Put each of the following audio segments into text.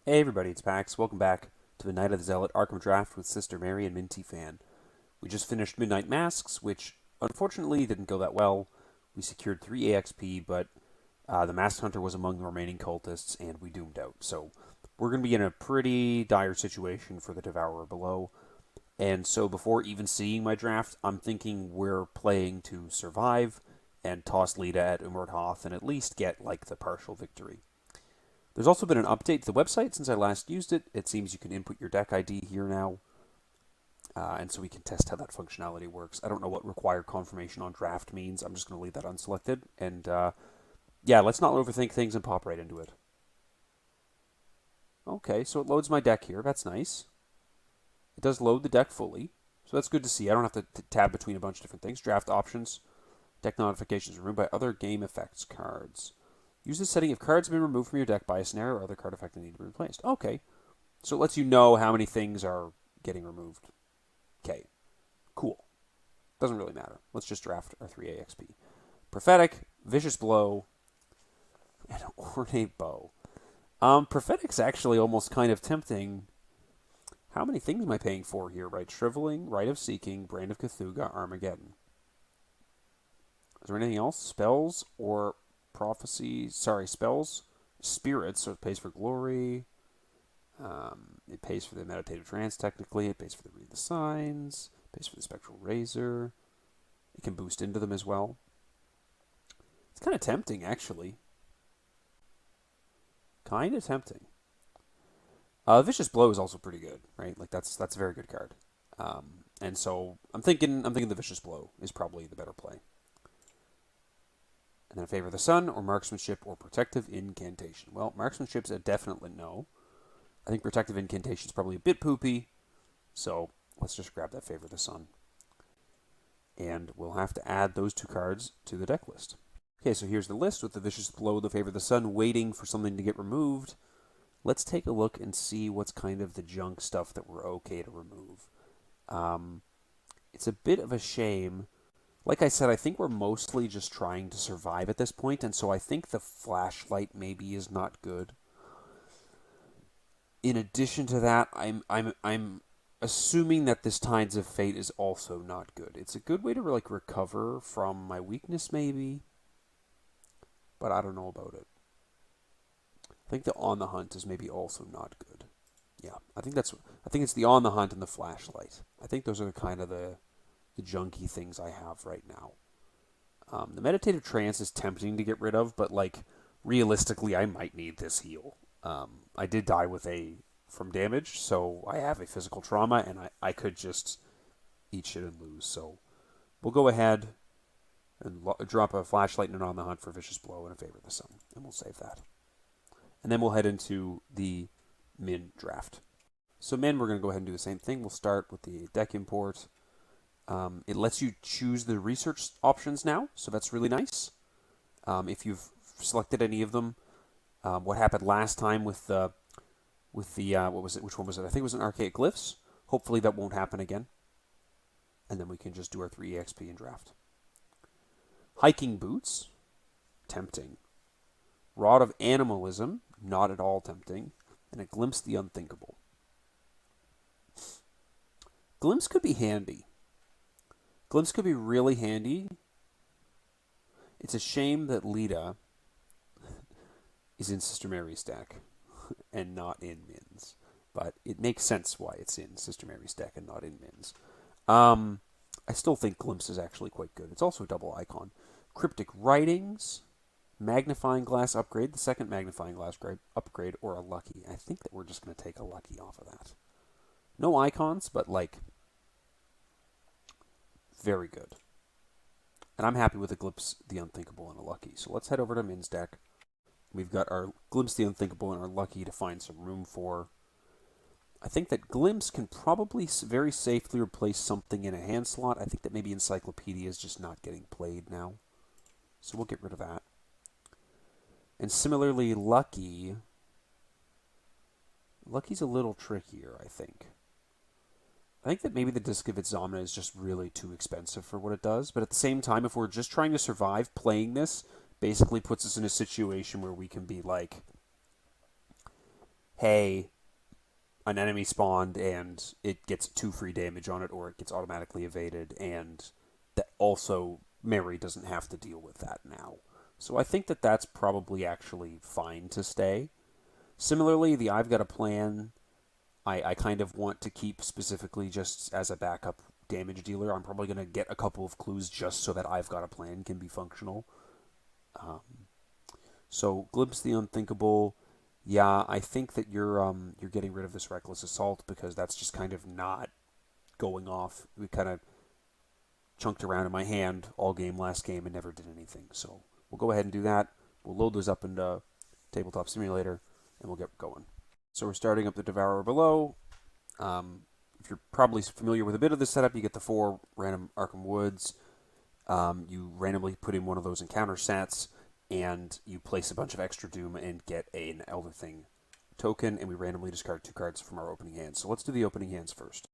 Hey everybody, it's Pax. Welcome back to the Night of the Zealot Arkham Draft with Sister Mary and Minty Fan. We just finished Midnight Masks, which unfortunately didn't go that well. We secured 3 AXP, but the Masked Hunter was among the remaining cultists, and we doomed out. So we're going to be in a pretty dire situation for the Devourer below. And so before even seeing my draft, I'm thinking we're playing to survive and toss Lita at Umard Hoth and at least get like the partial victory. There's also been an update to the website since I last used it. It seems you can input your deck ID here now, and so we can test how that functionality works. I don't know what required confirmation on draft means. I'm just going to leave that unselected. And yeah, let's not overthink things and pop right into it. Okay, so it loads my deck here. That's nice. It does load the deck fully, so that's good to see. I don't have to tab between a bunch of different things. Draft options, deck notifications removed by other game effects cards. Use this setting if cards have been removed from your deck by a scenario or other card effect that need to be replaced. Okay. So it lets you know how many things are getting removed. Okay. Cool. Doesn't really matter. Let's just draft our 3 AXP. Prophetic, Vicious Blow, and Ornate Bow. Prophetic's actually almost kind of tempting. How many things am I paying for here, right? Shriveling, Rite of Seeking, Brand of Cthulhu, Armageddon. Is there anything else? Spells or prophecies? Sorry, spells. Spirits, so it pays for glory. It pays for the meditative trance, technically. It pays for the read the signs. It pays for the spectral razor. It can boost into them as well. It's kind of tempting, actually. Kind of tempting. Vicious Blow is also pretty good, right? Like that's a very good card. And so I'm thinking the Vicious Blow is probably the better play. And then Favor of the Sun, or Marksmanship, or Protective Incantation. Well, Marksmanship's a definite no. I think Protective Incantation is probably a bit poopy, so let's just grab that Favor of the Sun. And we'll have to add those 2 cards to the deck list. Okay, so here's the list with the Vicious Blow, the Favor of the Sun, waiting for something to get removed. Let's take a look and see what's kind of the junk stuff that we're okay to remove. It's a bit of a shame. Like I said, I think we're mostly just trying to survive at this point, and so I think the flashlight maybe is not good. In addition to that, I'm assuming that this Tides of Fate is also not good. It's a good way to like recover from my weakness, maybe, but I don't know about it. I think the On the Hunt is maybe also not good. Yeah, I think it's the On the Hunt and the flashlight. I think those are kind of the junky things I have right now. The meditative trance is tempting to get rid of, but like realistically, I might need this heal. I did die from damage, so I have a physical trauma, and I could just eat shit and lose. So we'll go ahead and drop a flashlight and an On the Hunt for Vicious Blow and a Favor of the Sun, and we'll save that. And then we'll head into the Min draft. So Min, we're going to go ahead and do the same thing. We'll start with the deck import. It lets you choose the research options now, so that's really nice. If you've selected any of them, what happened last time with the what was it? Which one was it? I think it was an Archaic Glyphs. Hopefully that won't happen again. And then we can just do our 3 EXP and draft. Hiking Boots, tempting. Rod of Animalism, not at all tempting. And a Glimpse the Unthinkable. Glimpse could be handy. Glimpse could be really handy. It's a shame that Lita is in Sister Mary's deck and not in Min's. But it makes sense why it's in Sister Mary's deck and not in Min's. I still think Glimpse is actually quite good. It's also a double icon. Cryptic Writings, Magnifying Glass upgrade, the second Magnifying Glass upgrade, or a Lucky. I think that we're just going to take a Lucky off of that. No icons, but like very good. And I'm happy with a Glimpse the Unthinkable and a Lucky. So let's head over to Min's deck. We've got our Glimpse the Unthinkable and our Lucky to find some room for. I think that Glimpse can probably very safely replace something in a hand slot. I think that maybe Encyclopedia is just not getting played now. So we'll get rid of that. And similarly, Lucky's a little trickier, I think. I think that maybe the Disc of Itzamna is just really too expensive for what it does. But at the same time, if we're just trying to survive, playing this basically puts us in a situation where we can be like, hey, an enemy spawned and it gets 2 free damage on it, or it gets automatically evaded, and that also Mary doesn't have to deal with that now. So I think that that's probably actually fine to stay. Similarly, the I've Got a Plan, I kind of want to keep specifically just as a backup damage dealer. I'm probably going to get a couple of clues just so that I've Got a Plan can be functional. So Glimpse the Unthinkable, yeah, I think that you're getting rid of this Reckless Assault because that's just kind of not going off. We kind of chunked around in my hand all game last game and never did anything. So we'll go ahead and do that. We'll load those up into Tabletop Simulator and we'll get going. So we're starting up the Devourer below. If you're probably familiar with a bit of this setup, you get the 4 random Arkham Woods. You randomly put in one of those encounter sets, and you place a bunch of extra Doom and get an Elder Thing token, and we randomly discard 2 cards from our opening hands. So let's do the opening hands first.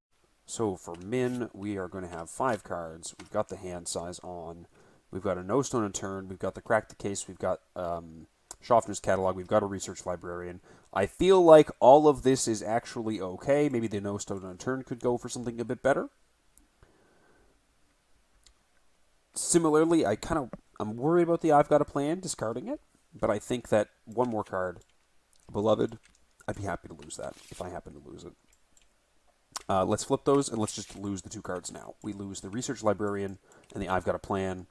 So for Min, we are going to have 5 cards. We've got the hand size on. We've got a No Stone Unturned. We've got the Crack the Case. We've got Schaffner's Catalog. We've got a Research Librarian. I feel like all of this is actually okay. Maybe the No Stone Unturned could go for something a bit better. Similarly, I'm worried about the I've Got a Plan, discarding it, but I think that one more card, Beloved, I'd be happy to lose that if I happen to lose it. Let's flip those, and let's just lose the 2 cards now. We lose the Research Librarian and the I've Got a Plan.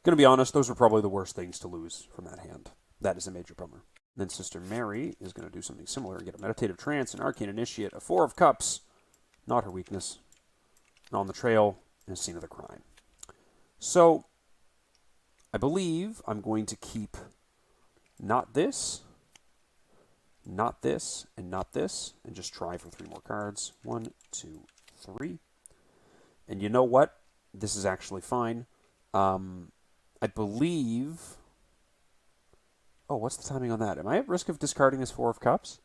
Gonna be honest, those are probably the worst things to lose from that hand. That is a major bummer. Then Sister Mary is going to do something similar and get a Meditative Trance, an Arcane Initiate, a 4 of Cups, not her weakness, and On the Trail, and a Scene of the Crime. So, I believe I'm going to keep not this, not this, and not this, and just try for 3 more cards. 1, 2, 3. And you know what? This is actually fine. I believe... Oh, what's the timing on that? Am I at risk of discarding this 4 of Cups?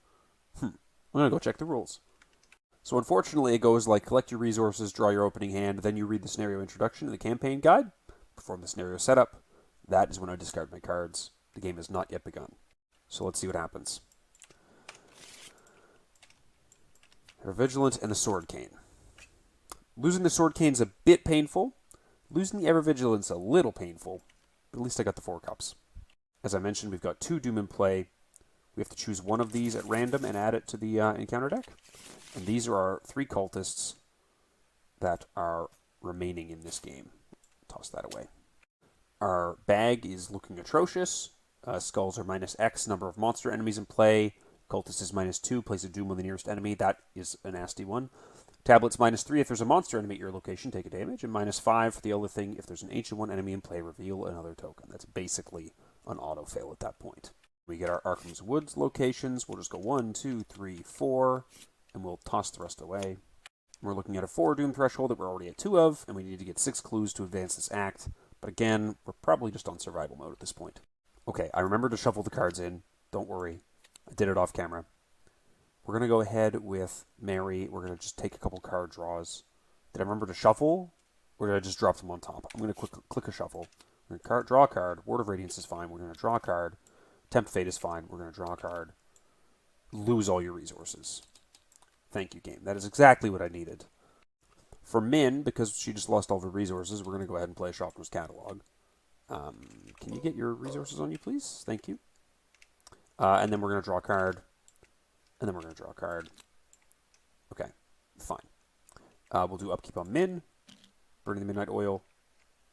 I'm going to go check the rules. So unfortunately, it goes like collect your resources, draw your opening hand, then you read the scenario introduction and the campaign guide, perform the scenario setup. That is when I discard my cards. The game has not yet begun. So let's see what happens. Ever Vigilant and the Sword Cane. Losing the Sword Cane is a bit painful. Losing the Ever Vigilance a little painful. But at least I got the 4 Cups. As I mentioned, we've got 2 Doom in play. We have to choose one of these at random and add it to the encounter deck. And these are our 3 cultists that are remaining in this game. Toss that away. Our bag is looking atrocious. Skulls are minus X number of monster enemies in play. Cultist is minus 2. Place a Doom on the nearest enemy. That is a nasty one. Tablet's minus 3 if there's a monster enemy at your location, take a damage. And minus 5 for the other thing. If there's an Ancient One enemy in play, reveal another token. That's basically an auto-fail at that point. We get our Arkham's Woods locations. We'll just go 1, 2, 3, 4, and we'll toss the rest away. We're looking at a 4 Doom threshold that we're already at 2 of, and we need to get 6 clues to advance this act. But again, we're probably just on survival mode at this point. Okay, I remembered to shuffle the cards in. Don't worry. I did it off camera. We're going to go ahead with Mary. We're going to just take a couple card draws. Did I remember to shuffle? Or did I just drop them on top? I'm going to click a shuffle. We're going to draw a card. Word of Radiance is fine. We're going to draw a card. Tempt Fate is fine. We're going to draw a card. Lose all your resources. Thank you, game. That is exactly what I needed. For Min, because she just lost all of her resources, we're going to go ahead and play Schaffner's Catalog. Can you get your resources on you, please? Thank you. And then we're going to draw a card. And then we're going to draw a card. Okay, fine. We'll do Upkeep on Min. Burning the Midnight Oil.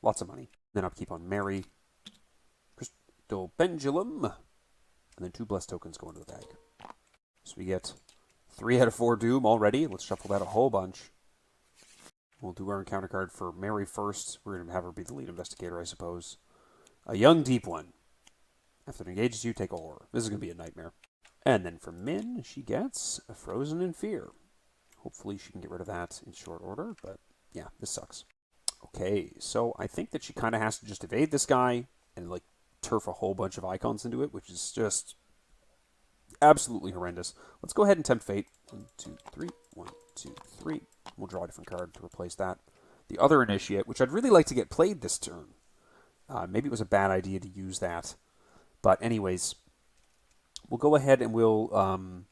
Lots of money. Then Upkeep on Mary. Crystal Pendulum. And then 2 Blessed Tokens go into the bag. So we get 3 out of 4 Doom already. Let's shuffle that a whole bunch. We'll do our encounter card for Mary first. We're going to have her be the lead investigator, I suppose. A Young Deep One. After it engages you, take a horror. This is going to be a nightmare. And then for Min, she gets a Frozen in Fear. Hopefully she can get rid of that in short order, but yeah, this sucks. Okay, so I think that she kind of has to just evade this guy and like turf a whole bunch of icons into it, which is just absolutely horrendous. Let's go ahead and Tempt Fate. 1, 2, 3. 1, 2, 3. We'll draw a different card to replace that. The other Initiate, which I'd really like to get played this turn. Maybe it was a bad idea to use that. But anyways, we'll go ahead and we'll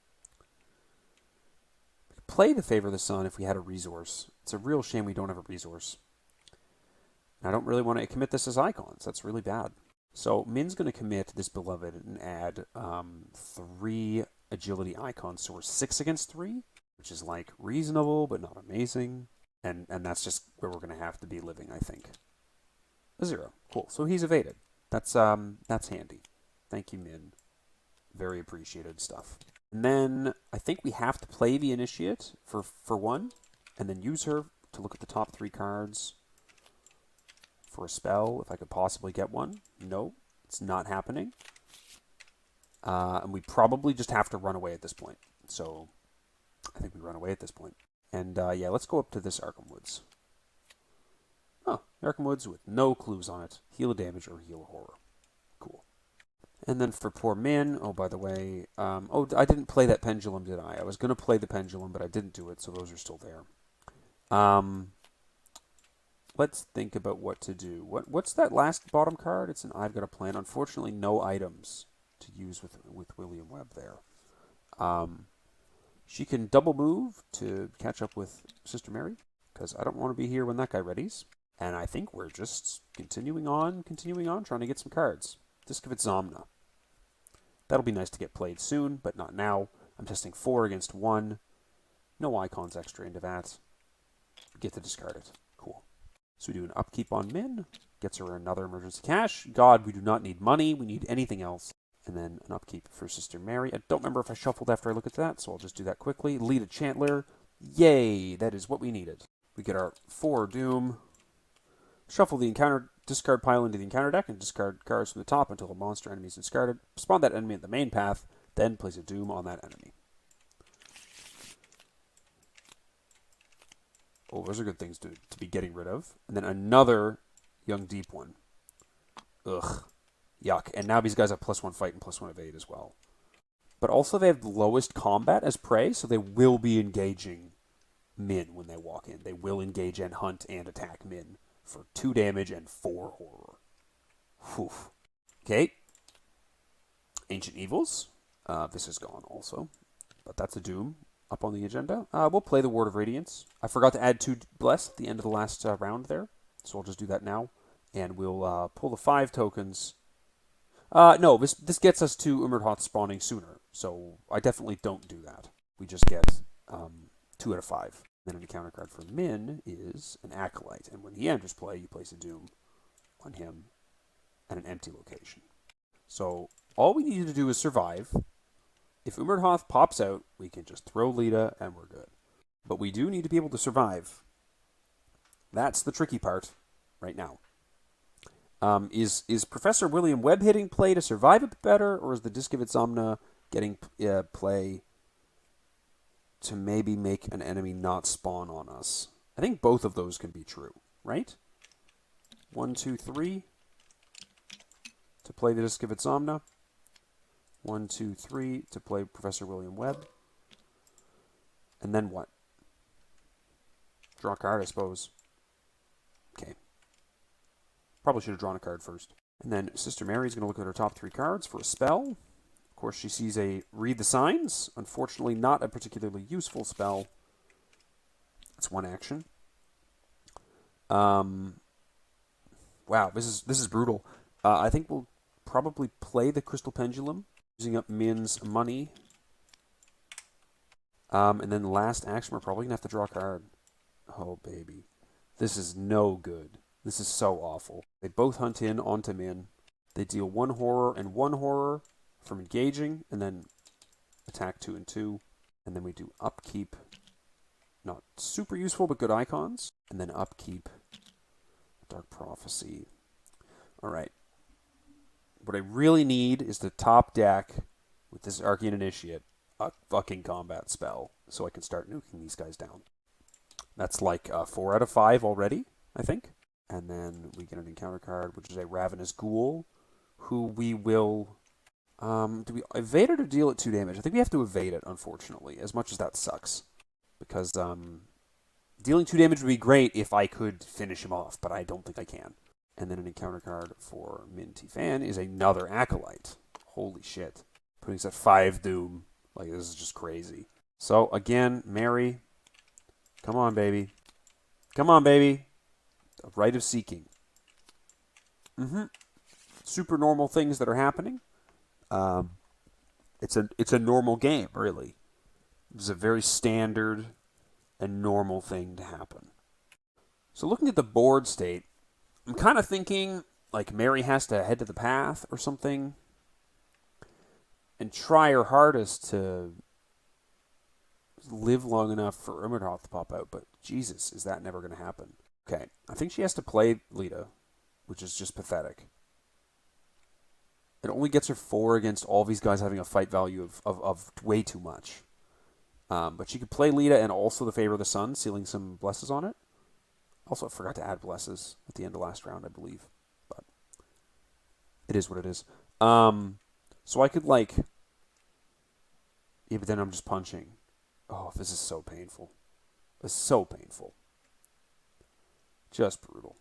play the Favor of the Sun if we had a resource. It's a real shame we don't have a resource. And I don't really want to commit this as icons. That's really bad. So Min's going to commit this Beloved and add 3 agility icons. So we're 6 against 3, which is like reasonable but not amazing. And that's just where we're going to have to be living, I think. A 0. Cool. So he's evaded. That's handy. Thank you, Min. Very appreciated stuff. And then I think we have to play the Initiate for 1, and then use her to look at the top 3 cards for a spell, if I could possibly get one. No, it's not happening. And we probably just have to run away at this point. So I think we run away at this point. And yeah, let's go up to this Arkham Woods. Oh, Arkham Woods with no clues on it. Heal a damage or heal a horror. Cool. And then for poor Min, oh, by the way, oh, I didn't play that Pendulum, did I? I was going to play the Pendulum, but I didn't do it, so those are still there. Let's think about what to do. What's that last bottom card? It's an I've Got a Plan. Unfortunately, no items to use with William Webb there. She can double move to catch up with Sister Mary, because I don't want to be here when that guy readies. And I think we're just continuing on, trying to get some cards. Disc of Zomna. That'll be nice to get played soon, but not now. I'm testing 4 against 1. No icons extra into that. Get to discard it. Cool. So we do an upkeep on Min. Gets her another emergency cash. God, we do not need money. We need anything else. And then an upkeep for Sister Mary. I don't remember if I shuffled after I look at that, so I'll just do that quickly. Lead a Chantler. Yay! That is what we needed. We get our 4 Doom. Shuffle the encounter discard pile into the encounter deck and discard cards from the top until a monster enemy is discarded. Spawn that enemy at the main path, then place a Doom on that enemy. Oh, those are good things to be getting rid of. And then another Young Deep one. Ugh. Yuck. And now these guys have +1 fight and +1 evade as well. But also they have the lowest combat as prey, so they will be engaging Min when they walk in. They will engage and hunt and attack Min for 2 damage and 4 horror. Whew. Okay. Ancient Evils. This is gone also, but that's a Doom up on the agenda. We'll play the Ward of Radiance. I forgot to add 2 Bless at the end of the last round there, so I'll just do that now. And we'll pull the 5 tokens. No, this gets us to Umerdhoth spawning sooner, so I definitely don't do that. We just get 2 out of 5. Then an encounter card for Min is an Acolyte, and when he enters play, you place a Doom on him at an empty location. So all we need to do is survive. If Umerdhoth pops out, we can just throw Lita and we're good. But we do need to be able to survive. That's the tricky part right now. Is Professor William Webb hitting play to survive a bit better, or is the Disc of Zomna getting play to maybe make an enemy not spawn on us? I think both of those can be true, right? 1, 2, 3 to play the Disc of Zomna. 1, 2, 3 to play Professor William Webb. And then what? Draw a card, I suppose. Okay. Probably should have drawn a card first. And then Sister Mary's going to look at her top 3 cards for a spell. Of course, she sees a Read the Signs. Unfortunately, not a particularly useful spell. It's 1 action. Wow, this is brutal. I think we'll probably play the Crystal Pendulum, using up Min's money. And then last action, we're probably going to have to draw a card. Oh, baby. This is no good. This is so awful. They both hunt in onto Min. They deal 1 horror and 1 horror from engaging, and then attack 2 and 2. And then we do upkeep. Not super useful, but good icons. And then upkeep. Dark Prophecy. Alright. What I really need is the top deck with this Arcane Initiate a fucking combat spell so I can start nuking these guys down. That's like 4 out of 5 already, I think. And then we get an encounter card, which is a Ravenous Ghoul, who we will... do we evade it or deal it 2 damage? I think we have to evade it, unfortunately, as much as that sucks. Because dealing 2 damage would be great if I could finish him off, but I don't think I can. And then an encounter card for Min Fan is another Acolyte. Holy shit. Putting us at 5 Doom. Like, this is just crazy. So, again, Mary, Come on, baby. Come on, baby. A rite of seeking. Super normal things that are happening. Um, it's a normal game, really. It's a very standard and normal thing to happen. So looking at the board state, I'm kind of thinking like Mary has to head to the path or something and try her hardest to live long enough for Umberhoth to pop out, but Jesus, is that never going to happen? Okay, I think she has to play Lita, which is just pathetic. It only gets her 4 against all these guys having a fight value of way too much. But she could play Lita and also the Favor of the Sun, sealing some blesses on it. Also, I forgot to add blesses at the end of last round, I believe. But it is what it is. So I could, like... Yeah, but then I'm just punching. Oh, this is so painful. It's so painful. Just brutal.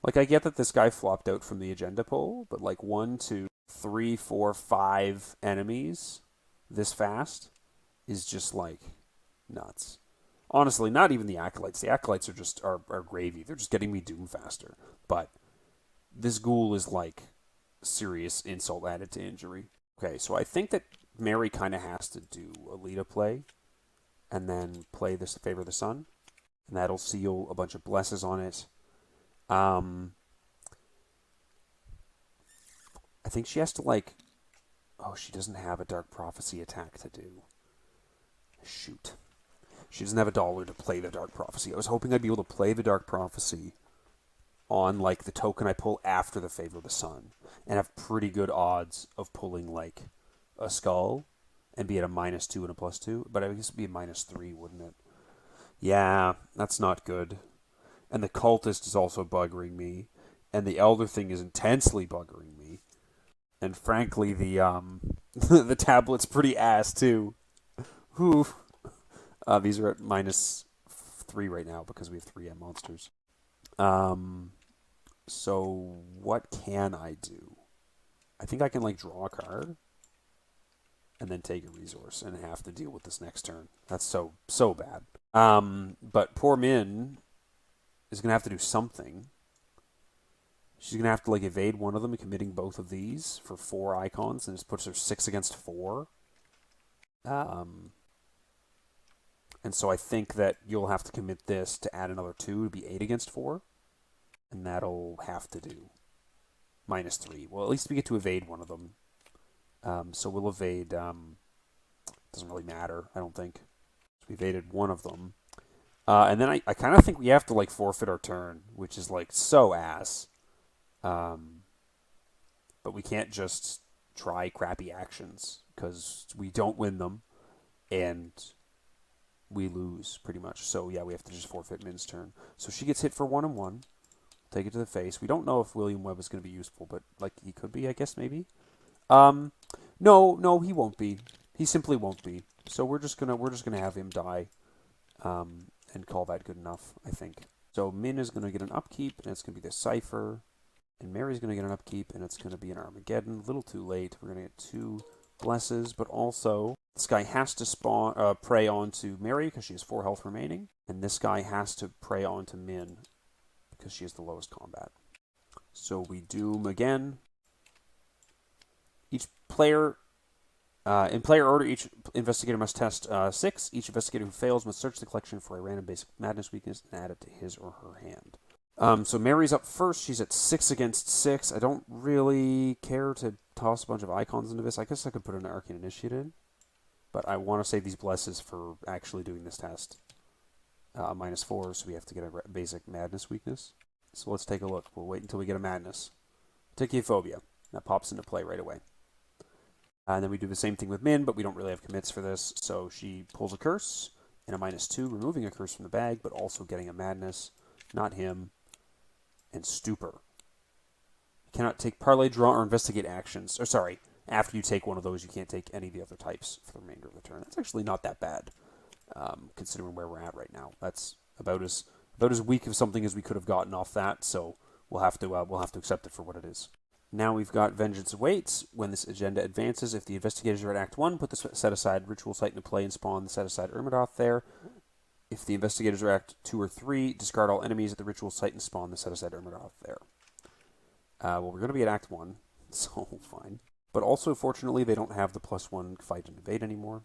Like, I get that this guy flopped out from the agenda poll, but like 1, 2, 3, 4, 5 enemies this fast is just like nuts. Honestly, not even the Acolytes. The Acolytes are just are gravy. They're just getting me Doom faster. But this ghoul is like serious insult added to injury. Okay, so I think that Mary kind of has to do a Lita play and then play this Favor of the Sun. And that'll seal a bunch of blesses on it. I think she has to, like... Oh, she doesn't have a Dark Prophecy attack to do. Shoot. She doesn't have $1 to play the Dark Prophecy. I was hoping I'd be able to play the Dark Prophecy on, like, the token I pull after the Favor of the Sun. And have pretty good odds of pulling, like, a Skull and be at a -2 and a +2. But I guess it'd be a -3, wouldn't it? Yeah, that's not good. And the Cultist is also buggering me. And the Elder thing is intensely buggering me. And frankly, the the tablet's pretty ass, too. Whew. These are at -3 right now because we have 3M monsters. So what can I do? I think I can, like, draw a card and then take a resource and have to deal with this next turn. That's so bad. But poor Min is going to have to do something. She's going to have to, like, evade one of them and committing both of these for 4 icons, and just puts her 6 against 4. And so I think that you'll have to commit this to add another 2 to be 8 against 4. And that'll have to do -3. Well, at least we get to evade one of them. So we'll evade... doesn't really matter, I don't think. So we evaded one of them. And then I kind of think we have to, like, forfeit our turn, which is, like, so ass. But we can't just try crappy actions, because we don't win them, and we lose, pretty much. So, yeah, we have to just forfeit Min's turn. So she gets hit for 1 and 1. Take it to the face. We don't know if William Webb is going to be useful, but, like, he could be, I guess, maybe. No, he won't be. He simply won't be. So we're just gonna have him die, and call that good enough, I think. So Min is gonna get an upkeep, and it's gonna be the Cipher, and Mary's gonna get an upkeep, and it's gonna be an Armageddon. A little too late. We're gonna get 2 blesses, but also this guy has to spawn prey onto Mary because she has 4 health remaining, and this guy has to prey onto Min because she has the lowest combat. So we doom again. Each player, in player order, each investigator must test 6. Each investigator who fails must search the collection for a random basic madness weakness and add it to his or her hand. So Mary's up first. She's at 6 against 6. I don't really care to toss a bunch of icons into this. I guess I could put an Arcane Initiate in, but I want to save these blesses for actually doing this test. -4, so we have to get a basic madness weakness. So let's take a look. We'll wait until we get a madness. Tachyophobia. That pops into play right away. And then we do the same thing with Min, but we don't really have commits for this. So she pulls a curse and a -2, removing a curse from the bag, but also getting a madness. Not him. And stupor. You cannot take parlay, draw, or investigate actions. Or sorry, after you take one of those, you can't take any of the other types for the remainder of the turn. That's actually not that bad, considering where we're at right now. That's about as weak of something as we could have gotten off that. So we'll have to accept it for what it is. Now we've got Vengeance Awaits. When this agenda advances, if the investigators are at Act 1, put the set-aside ritual site into play and spawn the set-aside Ermadoth there. If the investigators are Act 2 or 3, discard all enemies at the ritual site and spawn the set-aside Ermadoth there. Well, we're going to be at Act 1, so fine. But also, fortunately, they don't have the +1 fight and evade anymore.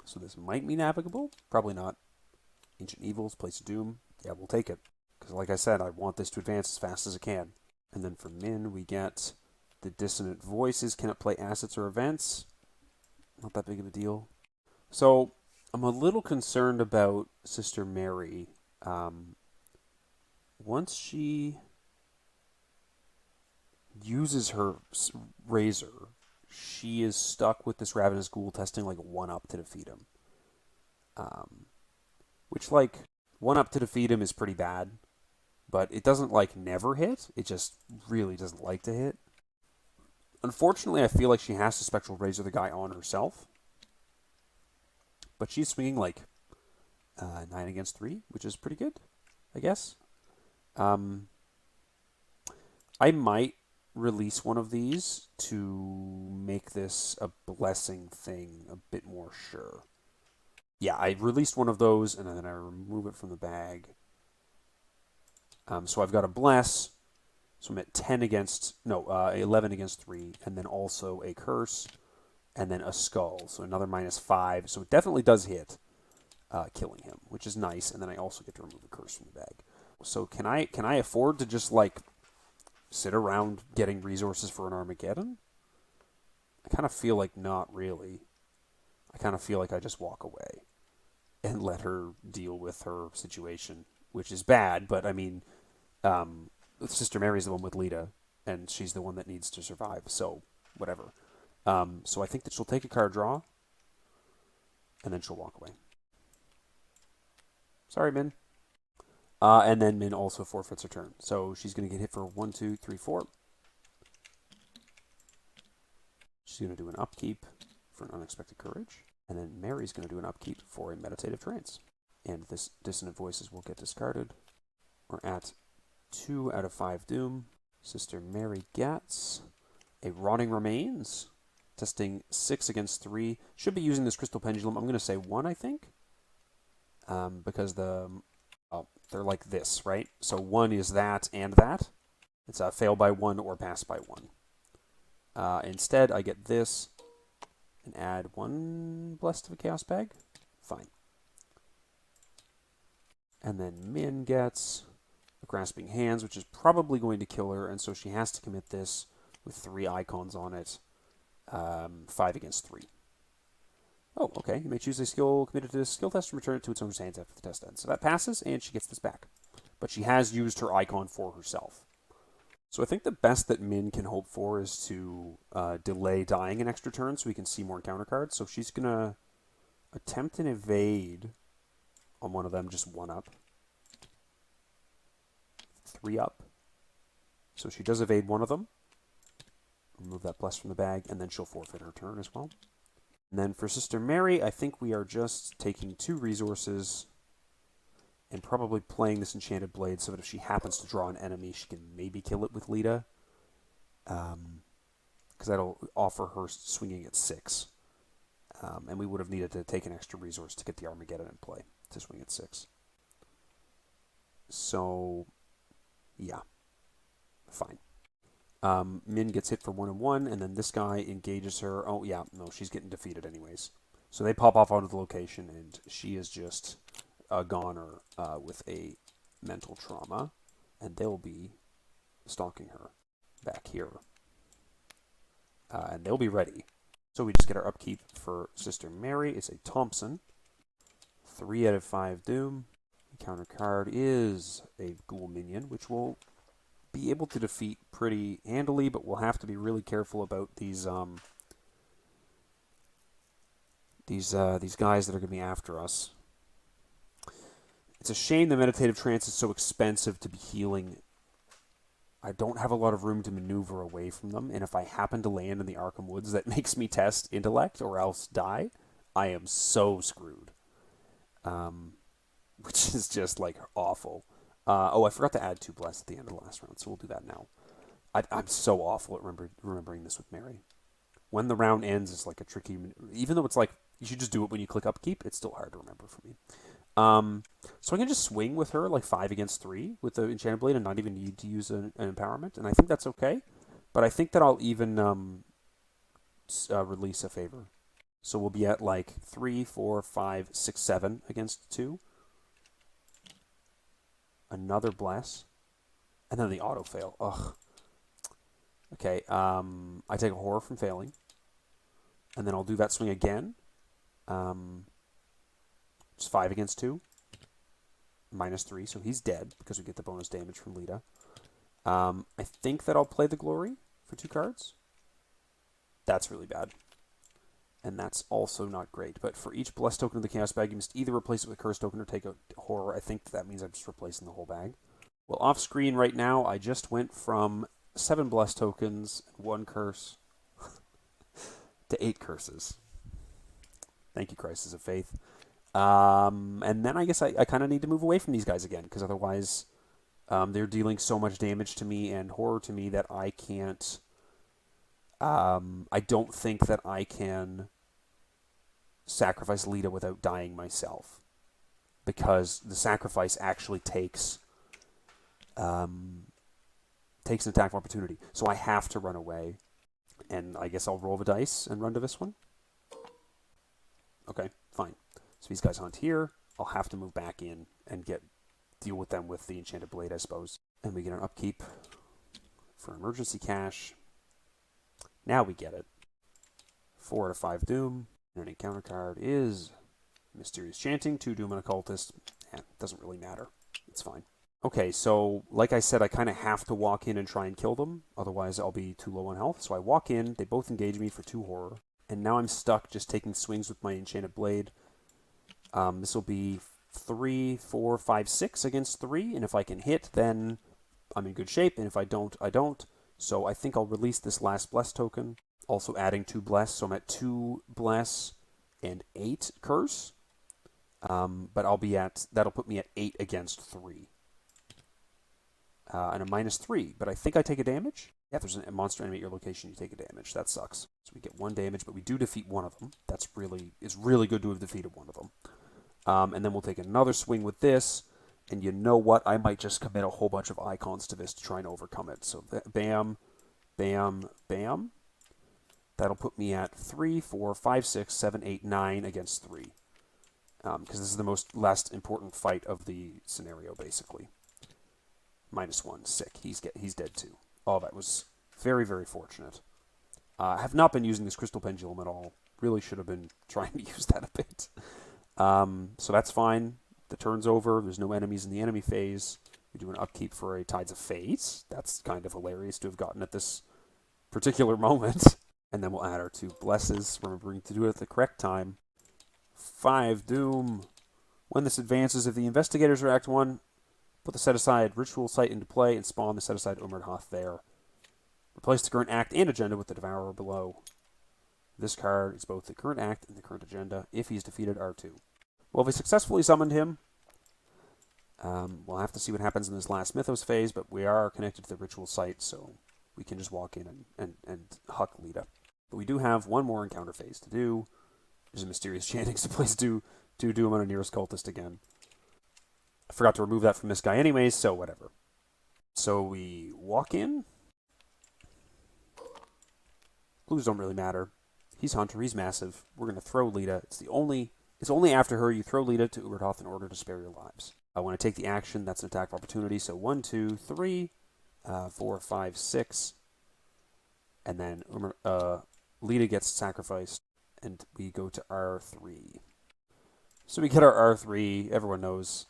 So this might be navigable. Probably not. Ancient Evils, Place of Doom. Yeah, we'll take it. Because like I said, I want this to advance as fast as it can. And then for Min, we get the Dissonant Voices. Cannot play assets or events. Not that big of a deal. So, I'm a little concerned about Sister Mary. Once she uses her razor, she is stuck with this Ravenous Ghoul testing like 1-up to defeat him. Which, like, 1-up to defeat him is pretty bad. But it doesn't, like, never hit. It just really doesn't like to hit. Unfortunately, I feel like she has to Spectral Razor the guy on herself. But she's swinging, like, 9 against 3, which is pretty good, I guess. I might release one of these to make this a blessing thing a bit more sure. Yeah, I released one of those, and then I remove it from the bag. So I've got a bless, so I'm at 11 against 3, and then also a curse, and then a skull, so another -5. So it definitely does hit, killing him, which is nice, and then I also get to remove a curse from the bag. So can I afford to just, like, sit around getting resources for an Armageddon? I kind of feel like not really. I kind of feel like I just walk away and let her deal with her situation, which is bad, but I mean, Sister Mary's the one with Lita, and she's the one that needs to survive, so whatever. So I think that she'll take a card draw, and then she'll walk away. Sorry, Min. And then Min also forfeits her turn, so she's going to get hit for 1, 2, 3, 4. She's going to do an upkeep for an Unexpected Courage, and then Mary's going to do an upkeep for a Meditative Trance. And this Dissonant Voices will get discarded. We're at 2 out of 5 Doom. Sister Mary gets a Rotting Remains, testing 6 against 3. Should be using this Crystal Pendulum. I'm going to say 1, I think, because they're like this, right? So 1 is that and that. It's a fail by 1 or pass by 1. Instead, I get this and add 1 Blessed of a Chaos Bag. Fine. And then Min gets a Grasping Hands, which is probably going to kill her, and so she has to commit this with 3 icons on it. 5 against 3. Oh, okay. You may choose a skill committed to this skill test and return it to its owner's hands after the test ends. So that passes, and she gets this back. But she has used her icon for herself. So I think the best that Min can hope for is to delay dying an extra turn so we can see more encounter cards. So she's going to attempt an evade on one of them, just 1-up. 3-up. So she does evade one of them. Remove that bless from the bag, and then she'll forfeit her turn as well. And then for Sister Mary, I think we are just taking 2 resources and probably playing this Enchanted Blade so that if she happens to draw an enemy, she can maybe kill it with Lita. Because that'll offer her swinging at 6. And we would have needed to take an extra resource to get the Armageddon in play to swing at 6. So, yeah. Fine. Min gets hit for 1 and 1, and then this guy engages her. Oh, yeah, no, she's getting defeated anyways. So they pop off out of the location, and she is just a goner with a mental trauma, and they'll be stalking her back here. And they'll be ready. So we just get our upkeep for Sister Mary. It's a Thompson. 3 out of 5 Doom. The counter card is a Ghoul Minion, which will be able to defeat pretty handily, but we'll have to be really careful about these guys that are going to be after us. It's a shame the Meditative Trance is so expensive to be healing. I don't have a lot of room to maneuver away from them, and if I happen to land in the Arkham Woods that makes me test intellect or else die, I am so screwed. Which is just, like, awful. I forgot to add 2 Bless at the end of the last round, so we'll do that now. I'm so awful at remembering this with Mary. When the round ends is like a tricky, even though it's like you should just do it when you click upkeep, it's still hard to remember for me. So I can just swing with her like 5 against 3 with the Enchanted Blade and not even need to use an empowerment, and I think that's okay. But I think that I'll even release a favor. So we'll be at like 3, 4, 5, 6, 7 against 2. Another bless. And then the auto fail. Ugh. Okay, I take a horror from failing. And then I'll do that swing again. It's 5 against 2. -3, so he's dead because we get the bonus damage from Lita. I think that I'll play the Glory for 2 cards. That's really bad. And that's also not great. But for each Blessed token of the Chaos bag, you must either replace it with a Curse token or take a Horror. I think that means I'm just replacing the whole bag. Well, off screen right now, I just went from 7 Blessed tokens, 1 Curse, to 8 Curses. Thank you, Crisis of Faith. And then I guess I kind of need to move away from these guys again, because otherwise they're dealing so much damage to me and horror to me that I can't... I don't think that I can sacrifice Lita without dying myself, because the sacrifice actually takes an attack of opportunity. So I have to run away, and I guess I'll roll the dice and run to this one. Okay, fine. So these guys hunt here. I'll have to move back in and deal with them with the Enchanted Blade, I suppose. And we get an upkeep for emergency cash. Now we get it. 4 to 5 Doom. And an encounter card is Mysterious Chanting, 2 Doom and Occultist. Doesn't really matter. It's fine. Okay, so like I said, I kind of have to walk in and try and kill them. Otherwise, I'll be too low on health. So I walk in. They both engage me for 2 horror. And now I'm stuck just taking swings with my Enchanted Blade. This will be 3, 4, 5, 6 against 3. And if I can hit, then I'm in good shape. And if I don't, I don't. So I think I'll release this last Bless token. Also adding 2 Bless. So I'm at 2 Bless and 8 Curse. But that'll put me at 8 against 3. And a -3. But I think I take a damage. Yeah, if there's a monster enemy at your location, you take a damage. That sucks. So we get 1 damage, but we do defeat one of them. It's really good to have defeated one of them. And then we'll take another swing with this. And you know what? I might just commit a whole bunch of icons to this to try and overcome it. So bam, bam, bam. That'll put me at 3, 4, 5, 6, 7, 8, 9 against 3. Because this is the last important fight of the scenario, basically. -1, sick. He's dead too. Oh, that was very, very fortunate. I have not been using this Crystal Pendulum at all. Really should have been trying to use that a bit. So that's fine. The turn's over. There's no enemies in the enemy phase. We do an upkeep for a Tides of Fate. That's kind of hilarious to have gotten at this particular moment. And then we'll add our 2 Blesses, remembering to do it at the correct time. 5 Doom. When this advances, if the investigators are Act 1, put the set-aside Ritual Site into play and spawn the set-aside Umerdhoth there. Replace the current act and agenda with the Devourer below. This card is both the current act and the current agenda. If he's defeated, R2. Well, if we successfully summoned him, we'll have to see what happens in this last Mythos phase, but we are connected to the Ritual Site, so we can just walk in and huck Lita. But we do have 1 more encounter phase to do. There's a Mysterious Chanting to place 2 Doom on a Nearest Cultist again. I forgot to remove that from this guy anyways, so whatever. So we walk in. Blues don't really matter. He's Hunter, he's massive. We're going to throw Lita. It's only after her you throw Lita to Umerdhoth in order to spare your lives. I want to take the action. That's an attack of opportunity. So 1, 2, 3, 4, 5, 6. And then Lita gets sacrificed, and we go to R3. So we get our R3. Everyone knows.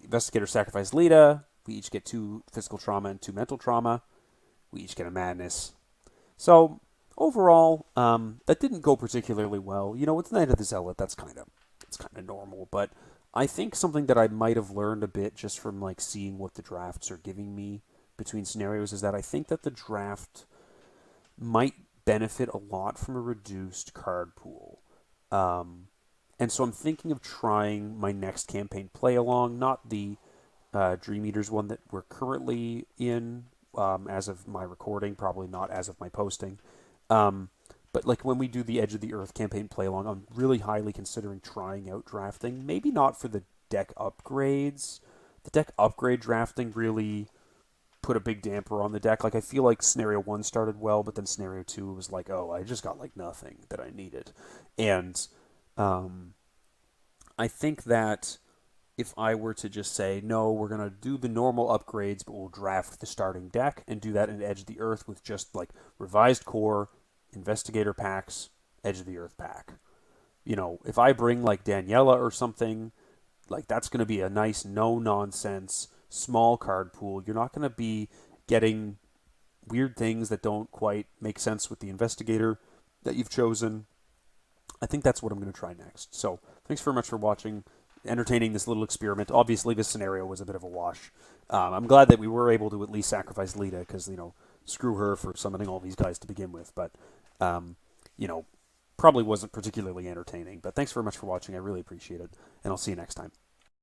Investigator sacrifice Lita. We each get 2 physical trauma and 2 mental trauma. We each get a madness. So overall, that didn't go particularly well. You know, with Night of the Zealot, it's kind of normal. But I think something that I might have learned a bit just from like seeing what the drafts are giving me between scenarios is that I think that the draft might benefit a lot from a reduced card pool. And so I'm thinking of trying my next campaign play along, not the Dream Eaters one that we're currently in, as of my recording, probably not as of my posting. Um, but like when we do the Edge of the Earth campaign play along, I'm really highly considering trying out drafting. Maybe not for the deck upgrades. The deck upgrade drafting really put a big damper on the deck. Like I feel like scenario 1 started well, but then scenario 2 was like, oh, I just got like nothing that I needed. And um, I think that if I were to just say, no, we're going to do the normal upgrades, but we'll draft the starting deck and do that in Edge of the Earth with just like revised core, investigator packs, Edge of the Earth pack. You know, if I bring like Daniela or something, like that's going to be a nice no nonsense small card pool. You're not going to be getting weird things that don't quite make sense with the investigator that you've chosen. I think that's what I'm going to try next. So thanks very much for watching, entertaining this little experiment. Obviously, this scenario was a bit of a wash. I'm glad that we were able to at least sacrifice Lita because, you know, screw her for summoning all these guys to begin with. But, you know, probably wasn't particularly entertaining. But thanks very much for watching. I really appreciate it. And I'll see you next time.